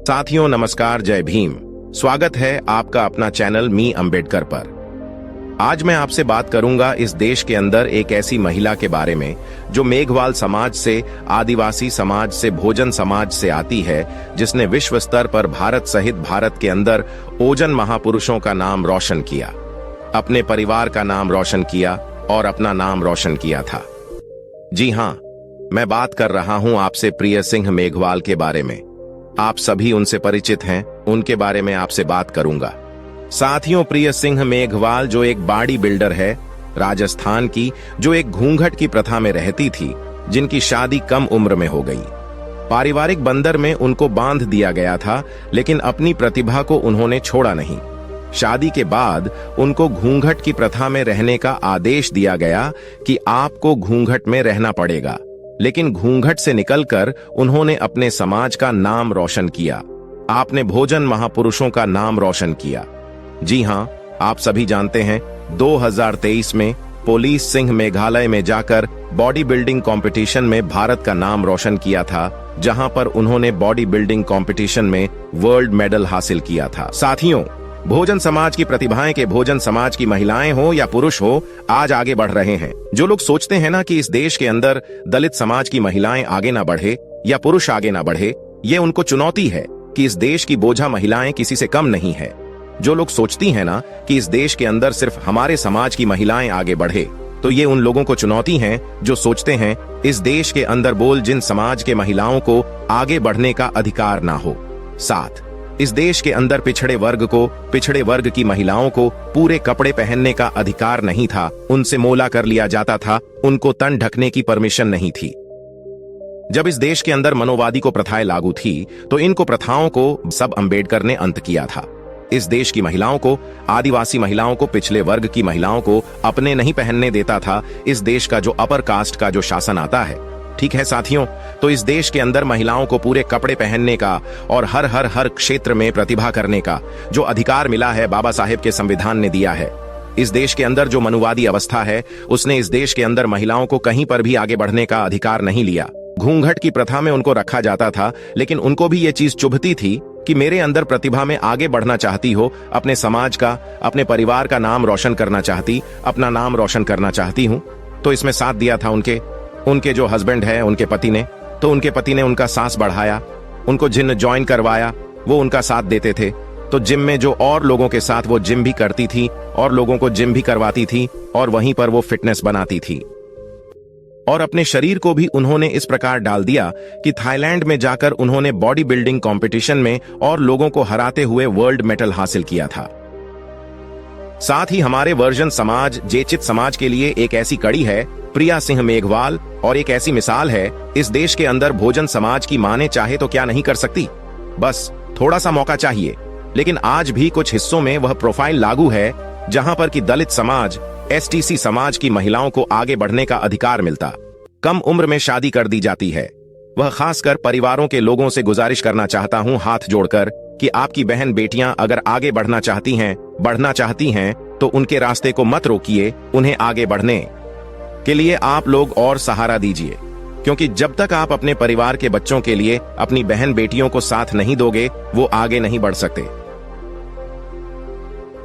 साथियों नमस्कार, जय भीम। स्वागत है आपका अपना चैनल मी अंबेडकर पर। आज मैं आपसे बात करूंगा इस देश के अंदर एक ऐसी महिला के बारे में जो मेघवाल समाज से, आदिवासी समाज से, भोजन समाज से आती है, जिसने विश्व स्तर पर भारत सहित भारत के अंदर ओजन महापुरुषों का नाम रोशन किया, अपने परिवार का नाम रोशन किया और अपना नाम रोशन किया था। जी हाँ, मैं बात कर रहा हूं आपसे प्रिय सिंह मेघवाल के बारे में। आप सभी उनसे परिचित हैं, उनके बारे में आपसे बात करूंगा। साथियों, प्रिय सिंह मेघवाल जो एक बॉडी बिल्डर है राजस्थान की, जो एक घूंघट की प्रथा में रहती थी, जिनकी शादी कम उम्र में हो गई। पारिवारिक बंधन में उनको बांध दिया गया था, लेकिन अपनी प्रतिभा को उन्होंने छोड़ा नहीं। शादी के बाद उनको घूंघट की प्रथा में रहने का आदेश दिया गया कि आपको घूंघट में रहना पड़ेगा, लेकिन घूंघट से निकलकर उन्होंने अपने समाज का नाम रोशन किया। आपने भोजन महापुरुषों का नाम रोशन किया। जी हां, आप सभी जानते हैं 2023 में पुलिस सिंह मेघालय में जाकर बॉडी बिल्डिंग कंपटीशन में भारत का नाम रोशन किया था, जहां पर उन्होंने बॉडी बिल्डिंग कंपटीशन में वर्ल्ड मेडल हासिल किया था। साथियों, भोजन समाज की प्रतिभाएं के भोजन समाज की महिलाएं हो या पुरुष हो, आज आगे बढ़ रहे हैं। जो लोग सोचते हैं ना कि इस देश के अंदर दलित समाज की महिलाएं आगे ना बढ़े या पुरुष आगे ना बढ़े, ये उनको चुनौती है कि इस देश की बोझा महिलाएं किसी से कम नहीं है। जो लोग सोचती हैं ना कि इस देश के अंदर सिर्फ हमारे समाज की महिलाएं आगे बढ़े, तो ये उन लोगों को चुनौती है जो सोचते हैं इस देश के अंदर बोल जिन समाज के महिलाओं को आगे बढ़ने का अधिकार ना हो। साथ इस देश के अंदर पिछड़े वर्ग की महिलाओं को पूरे कपड़े पहनने का अधिकार नहीं था, उनसे मोला कर लिया जाता था, उनको तन ढकने की परमिशन नहीं थी। जब इस देश के अंदर मनोवादी को प्रथाएं लागू थी, तो इनको प्रथाओं को सब अंबेडकर ने अंत किया था। इस देश की महिलाओं को, आदिवासी महिलाओं को, पिछले वर्ग की महिलाओं को अपने नहीं पहनने देता था इस देश का जो अपर कास्ट का जो शासन आता है। ठीक है साथियों, तो इस देश के अंदर महिलाओं को पूरे कपड़े पहनने का और हर क्षेत्र में प्रतिभा करने का जो अधिकार मिला है, बाबा साहेब के संविधान ने दिया है। इस देश के अंदर जो मनुवादी अवस्था है, उसने इस देश के अंदर महिलाओं को कहीं पर भी आगे बढ़ने का अधिकार नहीं लिया। घूंघट की प्रथा में उनको रखा जाता था, लेकिन उनको भी ये चीज चुभती थी कि मेरे अंदर प्रतिभा में आगे बढ़ना चाहती हो, अपने समाज का, अपने परिवार का नाम रोशन करना चाहती, अपना नाम रोशन करना चाहती हूँ। तो इसमें साथ दिया था उनके जो हस्बैंड है, उनके पति ने। तो उनके पति ने उनका सांस बढ़ाया, उनको जिम ज्वाइन करवाया, वो उनका साथ देते थे। तो जिम में जो और लोगों के साथ वो जिम भी करती थी और लोगों को जिम भी करवाती थी और वहीं पर वो फिटनेस बनाती थी। और अपने शरीर को भी उन्होंने इस प्रकार डाल दिया कि थाईलैंड में जाकर उन्होंने बॉडी बिल्डिंग कंपटीशन में और लोगों को हराते हुए वर्ल्ड मेडल हासिल किया था। साथ ही हमारे वर्जन समाज, जेचित समाज के लिए एक ऐसी कड़ी है प्रिया सिंह मेघवाल, और एक ऐसी मिसाल है इस देश के अंदर भोजन समाज की माने चाहे तो क्या नहीं कर सकती, बस थोड़ा सा मौका चाहिए। लेकिन आज भी कुछ हिस्सों में वह प्रोफाइल लागू है जहां पर कि दलित समाज, एसटीसी समाज की महिलाओं को आगे बढ़ने का अधिकार मिलता, कम उम्र में शादी कर दी जाती है। वह खासकर परिवारों के लोगों से गुजारिश करना चाहता हूं हाथ जोड़कर कि आपकी बहन बेटियां अगर आगे बढ़ना चाहती हैं तो उनके रास्ते को मत रोकिए, उन्हें आगे बढ़ने के लिए आप लोग और सहारा दीजिए, क्योंकि जब तक आप अपने परिवार के बच्चों के लिए अपनी बहन बेटियों को साथ नहीं दोगे, वो आगे नहीं बढ़ सकते।